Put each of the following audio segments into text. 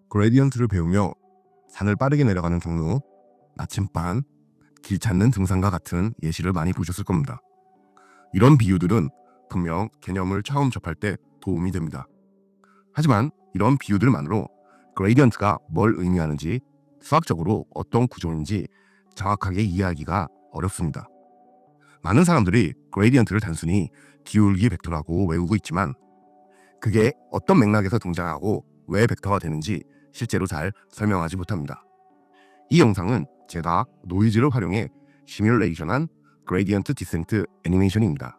그레디언트를 배우며 산을 빠르게 내려가는 경로, 나침반, 길 찾는 등산과 같은 예시를 많이 보셨을 겁니다. 이런 비유들은 분명 개념을 처음 접할 때 도움이 됩니다. 하지만 이런 비유들만으로 그레디언트가 뭘 의미하는지, 수학적으로 어떤 구조인지 정확하게 이해하기가 어렵습니다. 많은 사람들이 그레디언트를 단순히 기울기 벡터라고 외우고 있지만 그게 어떤 맥락에서 등장하고 왜 벡터가 되는지 실제로 잘 설명하지 못합니다. 이 영상은 제가 노이즈를 활용해 시뮬레이션한 그레디언트 디센트 애니메이션입니다.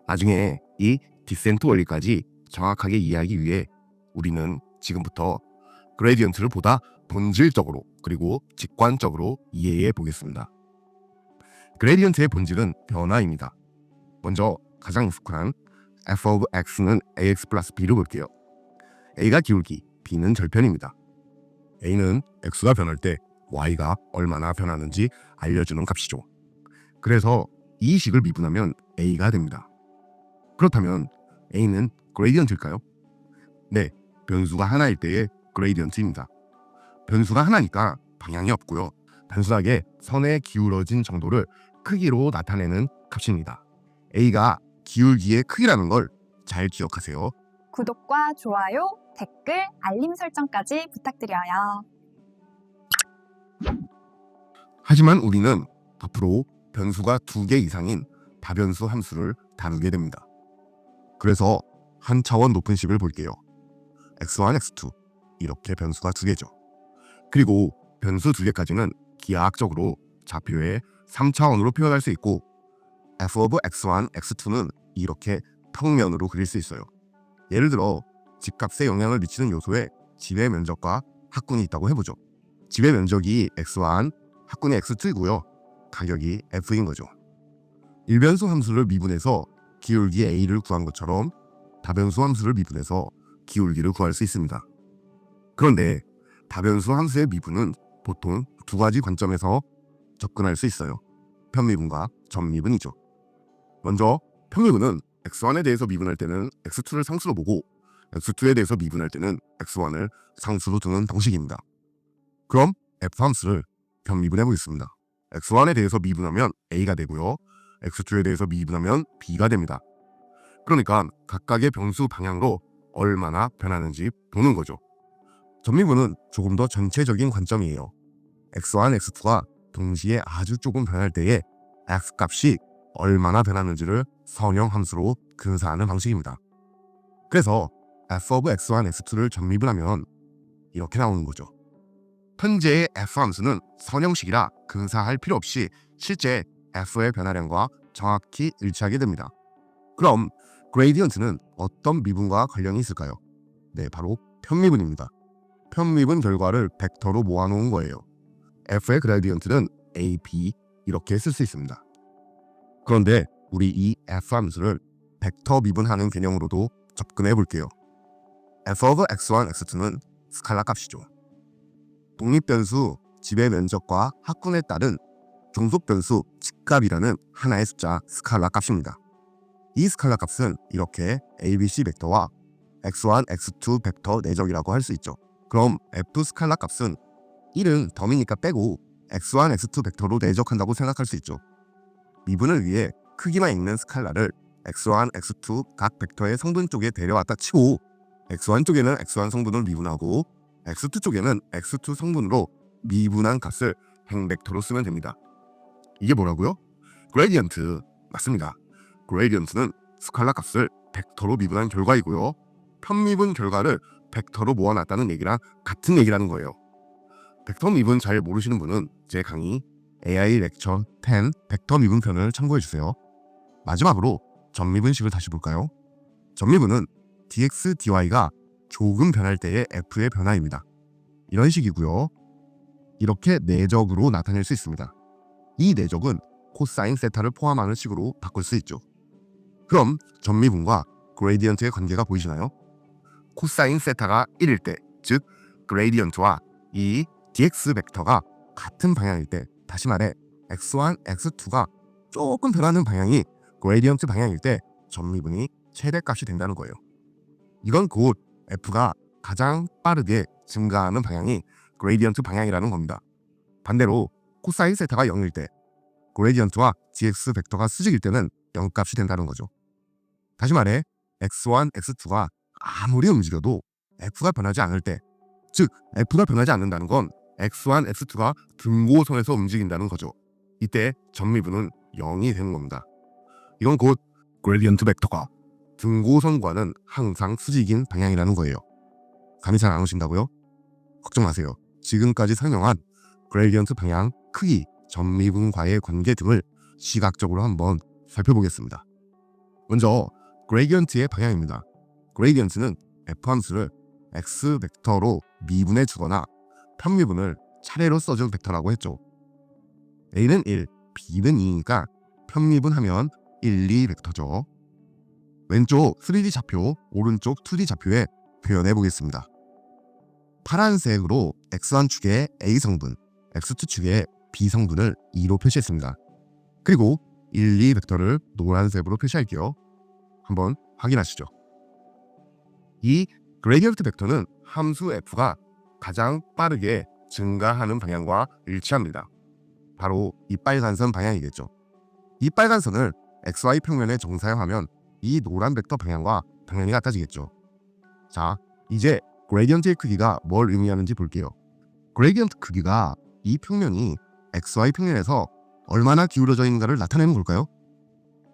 나중에 이 디센트 원리까지 정확하게 이해하기 위해 우리는 지금부터 그레디언트를 보다 본질적으로 그리고 직관적으로 이해해 보겠습니다. 그레디언트의 본질은 변화입니다. 먼저 가장 익숙한 f of x는 ax 플러스 b를 볼게요. a가 기울기, b는 절편입니다. a는 x가 변할 때 y가 얼마나 변하는지 알려주는 값이죠. 그래서 이 식을 미분하면 a가 됩니다. 그렇다면 a는 그레디언트일까요? 네, 변수가 하나일 때의 그레디언트입니다. 변수가 하나니까 방향이 없고요. 단순하게 선의 기울어진 정도를 크기로 나타내는 값입니다. a가 기울기의 크기라는 걸 잘 기억하세요. 구독과 좋아요, 댓글, 알림 설정까지 부탁드려요. 하지만 우리는 앞으로 변수가 2개 이상인 다변수 함수를 다루게 됩니다. 그래서 한 차원 높은 식을 볼게요. x1, x2 이렇게 변수가 2개죠. 그리고 변수 2개까지는 기하학적으로 좌표의 3차원으로 표현할 수 있고 f of x1, x2는 이렇게 평면으로 그릴 수 있어요. 예를 들어 집값에 영향을 미치는 요소에 집의 면적과 학군이 있다고 해보죠. 집의 면적이 x1, 학군이 x2이고요. 가격이 f인 거죠. 일변수 함수를 미분해서 기울기 a를 구한 것처럼 다변수 함수를 미분해서 기울기를 구할 수 있습니다. 그런데 다변수 함수의 미분은 보통 2가지 관점에서 접근할 수 있어요. 편미분과 전미분이죠. 먼저 편미분은 x1에 대해서 미분할 때는 x2를 상수로 보고 x2에 대해서 미분할 때는 x1을 상수로 두는 방식입니다. 그럼 f 함수를 변미분해 보겠습니다. x1에 대해서 미분하면 a가 되고요. x2에 대해서 미분하면 b가 됩니다. 그러니까 각각의 변수 방향으로 얼마나 변하는지 보는 거죠. 전미분은 조금 더 전체적인 관점이에요. x1, x2가 동시에 아주 조금 변할 때에 x값이 얼마나 변하는지를 선형 함수로 근사하는 방식입니다. 그래서 f of x1, x2를 전미분하면 이렇게 나오는 거죠. 현재의 f 함수는 선형식이라 근사할 필요 없이 실제 f의 변화량과 정확히 일치하게 됩니다. 그럼 그레디언트는 어떤 미분과 관련이 있을까요? 네, 바로 편미분입니다. 편미분 결과를 벡터로 모아놓은 거예요. f의 그레디언트는 a, b 이렇게 쓸 수 있습니다. 그런데 우리 이 f 함수를 벡터 미분하는 개념으로도 접근해 볼게요. f of x1, x2는 스칼라 값이죠. 독립변수 집의 면적과 학군에 따른 종속변수 집값이라는 하나의 숫자 스칼라 값입니다. 이 스칼라 값은 이렇게 ABC 벡터와 x1, x2 벡터 내적이라고 할 수 있죠. 그럼 f 스칼라 값은 1은 덤이니까 빼고 x1, x2 벡터로 내적한다고 생각할 수 있죠. 미분을 위해 크기만 있는 스칼라를 x1, x2 각 벡터의 성분 쪽에 데려왔다 치고 x1 쪽에는 x1 성분을 미분하고 x2 쪽에는 x2 성분으로 미분한 값을 행벡터로 쓰면 됩니다. 이게 뭐라고요? 그레디언트 맞습니다. 그레디언트는 스칼라 값을 벡터로 미분한 결과이고요. 편미분 결과를 벡터로 모아놨다는 얘기랑 같은 얘기라는 거예요. 벡터 미분 잘 모르시는 분은 제 강의 AI 렉처 10 벡터 미분편을 참고해주세요. 마지막으로 전미분식을 다시 볼까요? 전미분은 dx, dy가 조금 변할 때의 f의 변화입니다. 이런 식이고요. 이렇게 내적으로 나타낼 수 있습니다. 이 내적은 코사인 세타를 포함하는 식으로 바꿀 수 있죠. 그럼 전미분과 그레디언트의 관계가 보이시나요? 코사인 세타가 1일 때, 즉 그레디언트와 이 dx 벡터가 같은 방향일 때, 다시 말해 x1, x2가 조금 변하는 방향이 그레디언트 방향일 때 전미분이 최대값이 된다는 거예요. 이건 곧 f가 가장 빠르게 증가하는 방향이 그레디언트 방향이라는 겁니다. 반대로 코사인 세타가 0일 때 그레디언트와 dx 벡터가 수직일 때는 0값이 된다는 거죠. 다시 말해 x1, x2가 아무리 움직여도 f가 변하지 않을 때, 즉 f가 변하지 않는다는 건 x1, x2가 등고선에서 움직인다는 거죠. 이때 전미분은 0이 되는 겁니다. 이건 곧 그레디언트 벡터가 등고선과는 항상 수직인 방향이라는 거예요. 감이 잘 안 오신다고요? 걱정 마세요. 지금까지 설명한 그레디언트 방향, 크기, 전미분과의 관계 등을 시각적으로 한번 살펴보겠습니다. 먼저 그레디언트의 방향입니다. 그레디언트는 f 함수를 x 벡터로 미분해 주거나 편미분을 차례로 써준 벡터라고 했죠. a는 1, b는 2니까 편미분하면 1, 2 벡터죠. 왼쪽 3D 좌표, 오른쪽 2D 좌표에 표현해 보겠습니다. 파란색으로 x1축에 a 성분, x2축에 b 성분을 2로 표시했습니다. 그리고 1, 2 벡터를 노란색으로 표시할게요. 한번 확인하시죠. 이 그레디언트 벡터는 함수 f가 가장 빠르게 증가하는 방향과 일치합니다. 바로 이 빨간 선 방향이겠죠. 이 빨간 선을 xy 평면에 정사형하면 이 노란 벡터 방향과 당연히 같아지겠죠. 자, 이제 그레디언트의 크기가 뭘 의미하는지 볼게요. 그레디언트 크기가 이 평면이 xy 평면에서 얼마나 기울어져 있는가를 나타내는 걸까요?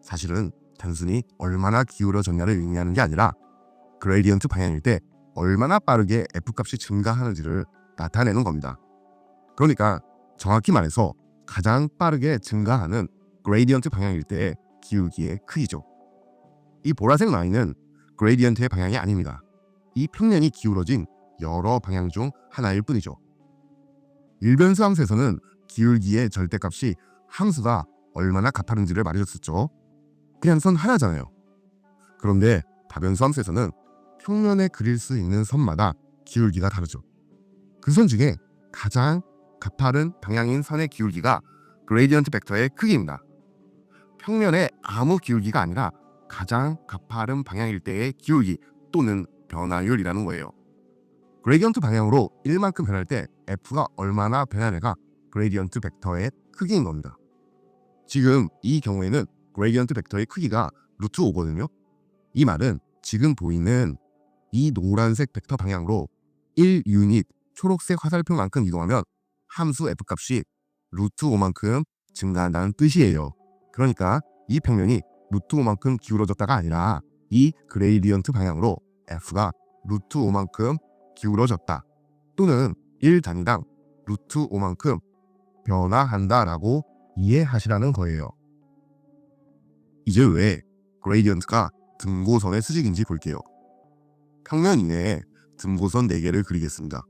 사실은 단순히 얼마나 기울어졌냐를 의미하는 게 아니라 그레디언트 방향일 때 얼마나 빠르게 f값이 증가하는지를 나타내는 겁니다. 그러니까 정확히 말해서 가장 빠르게 증가하는 그레디언트 방향일 때의 기울기의 크기죠. 이 보라색 라인은 그레디언트의 방향이 아닙니다. 이 평면이 기울어진 여러 방향 중 하나일 뿐이죠. 일변수 함수에서는 기울기의 절대값이 함수가 얼마나 가파른지를 말해줬었죠. 그냥 선 하나잖아요. 그런데 다변수 함수에서는 평면에 그릴 수 있는 선마다 기울기가 다르죠. 그 선 중에 가장 가파른 방향인 선의 기울기가 그레디언트 벡터의 크기입니다. 평면의 아무 기울기가 아니라 가장 가파른 방향일 때의 기울기 또는 변화율이라는 거예요. 그레디언트 방향으로 1만큼 변할 때 f가 얼마나 변하냐가 그레디언트 벡터의 크기인 겁니다. 지금 이 경우에는 그레디언트 벡터의 크기가 루트 5거든요. 이 말은 지금 보이는 이 노란색 벡터 방향으로 1유닛 초록색 화살표만큼 이동하면 함수 f값이 루트 5만큼 증가한다는 뜻이에요. 그러니까 이 평면이 루트 5만큼 기울어졌다가 아니라 이 그레디언트 방향으로 f가 루트 5만큼 기울어졌다 또는 1단위당 루트 5만큼 변화한다라고 이해하시라는 거예요. 이제 왜 그레디언트가 등고선의 수직인지 볼게요. 평면 이내에 등고선 4개를 그리겠습니다.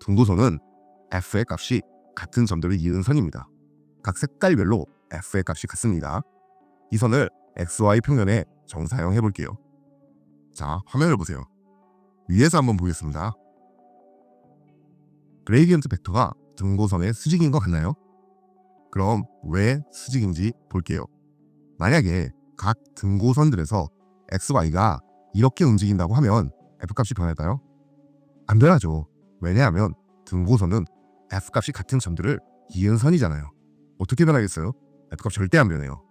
등고선은 f의 값이 같은 점들을 이은 선입니다. 각 색깔별로 f의 값이 같습니다. 이 선을 xy 평면에 정사형 해볼게요. 자, 화면을 보세요. 위에서 한번 보겠습니다. 그레디언트 벡터가 등고선의 수직인 것 같나요? 그럼 왜 수직인지 볼게요. 만약에 각 등고선들에서 xy가 이렇게 움직인다고 하면 f값이 변할까요? 안 변하죠. 왜냐하면 등고선은 f값이 같은 점들을 이은 선이잖아요. 어떻게 변하겠어요? f값 절대 안 변해요.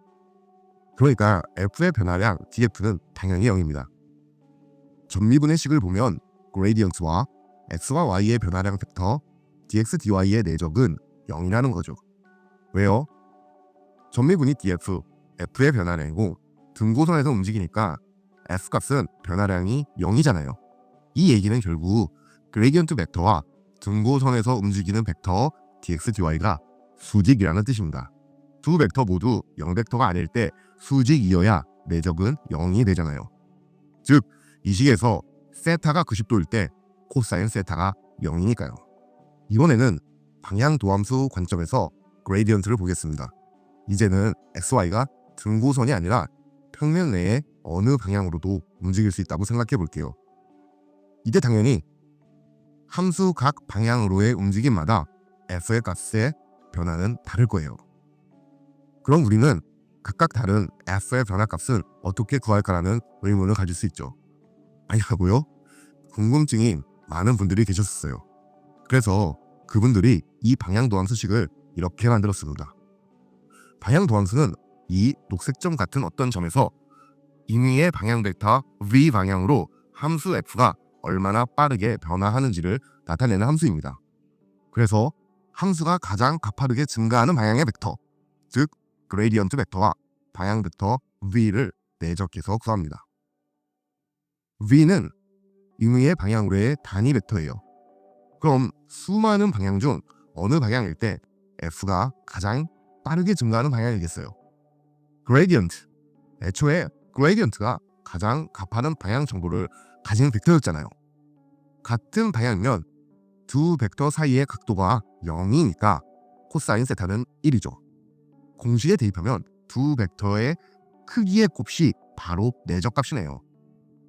그러니까 f의 변화량 df는 당연히 0입니다. 전미분의 식을 보면 그레디언트와 x와 y의 변화량 벡터 dx, dy의 내적은 0이라는 거죠. 왜요? 전미분이 df, f의 변화량이고 등고선에서 움직이니까 f값은 변화량이 0이잖아요. 이 얘기는 결국 그레디언트 벡터와 등고선에서 움직이는 벡터 dx, dy가 수직이라는 뜻입니다. 두 벡터 모두 0벡터가 아닐 때 수직이어야 내적은 0이 되잖아요. 즉, 이 식에서 세타가 90도일 때 코사인 세타가 0이니까요. 이번에는 방향 도함수 관점에서 그레디언트를 보겠습니다. 이제는 xy가 등고선이 아니라 평면 내의 어느 방향으로도 움직일 수 있다고 생각해 볼게요. 이때 당연히 함수 각 방향으로의 움직임마다 f의 값의 변화는 다를 거예요. 그럼 우리는 각각 다른 f의 변화값은 어떻게 구할까라는 의문을 가질 수 있죠. 아니라고요? 궁금증이 많은 분들이 계셨어요. 그래서 그분들이 이 방향도함수식을 이렇게 만들었습니다. 방향도함수는 이 녹색점 같은 어떤 점에서 임의의 방향 벡터 v 방향으로 함수 f가 얼마나 빠르게 변화하는지를 나타내는 함수입니다. 그래서 함수가 가장 가파르게 증가하는 방향의 벡터, 즉 그레이디언트 벡터와 방향 벡터 v를 내적해서 구합니다. v는 임의의 방향으로의 단위 벡터예요. 그럼 수많은 방향 중 어느 방향일 때 f가 가장 빠르게 증가하는 방향이겠어요? 그레이디언트. 애초에 그레이디언트가 가장 가파른 방향 정보를 가진 벡터였잖아요. 같은 방향이면 두 벡터 사이의 각도가 0이니까 코사인 세타는 1이죠. 공식에 대입하면 두 벡터의 크기의 곱이 바로 내적값이네요.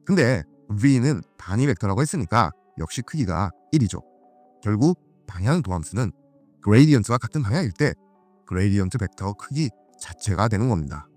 근데 v는 단위 벡터라고 했으니까 역시 크기가 1이죠. 결국 방향도함수는 그레이디언트와 같은 방향일 때 그레이디언트 벡터 크기 자체가 되는 겁니다.